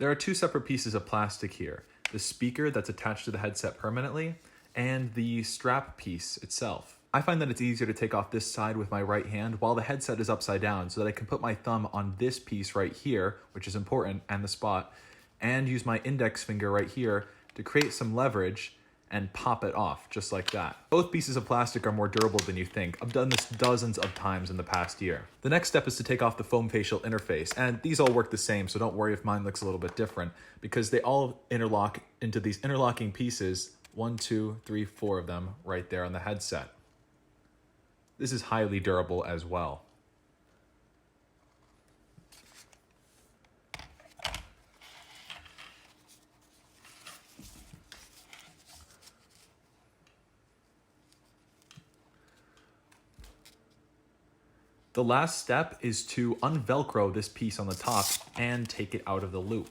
There are two separate pieces of plastic here. The speaker that's attached to the headset permanently, and the strap piece itself. I find that it's easier to take off this side with my right hand while the headset is upside down so that I can put my thumb on this piece right here, which is important, and the spot, and use my index finger right here to create some leverage and pop it off, just like that. Both pieces of plastic are more durable than you think. I've done this dozens of times in the past year. The next step is to take off the foam facial interface, and these all work the same, so don't worry if mine looks a little bit different, because they all interlock into these interlocking pieces, 1, 2, 3, 4 of them right there on the headset. This is highly durable as well. The last step is to unvelcro this piece on the top and take it out of the loop.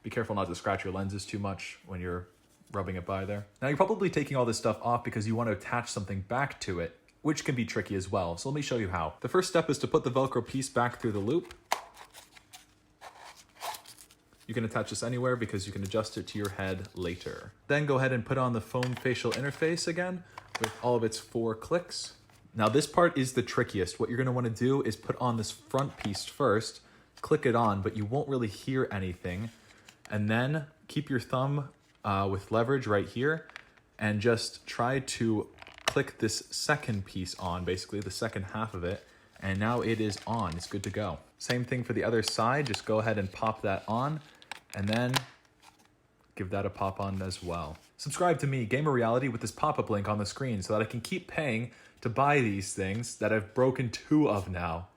Be careful not to scratch your lenses too much when you're rubbing it by there. Now you're probably taking all this stuff off because you want to attach something back to it, which can be tricky as well. So let me show you how. The first step is to put the Velcro piece back through the loop. You can attach this anywhere because you can adjust it to your head later. Then go ahead and put on the foam facial interface again with all of its 4 clicks. Now this part is the trickiest. What you're gonna wanna do is put on this front piece first, click it on, but you won't really hear anything. And then keep your thumb with leverage right here and just try to click this second piece on, basically the second half of it. And now it is on, it's good to go. Same thing for the other side, just go ahead and pop that on and then give that a pop on as well. Subscribe to me, Gamer Reality, with this pop-up link on the screen so that I can keep paying to buy these things that I've broken 2 of now.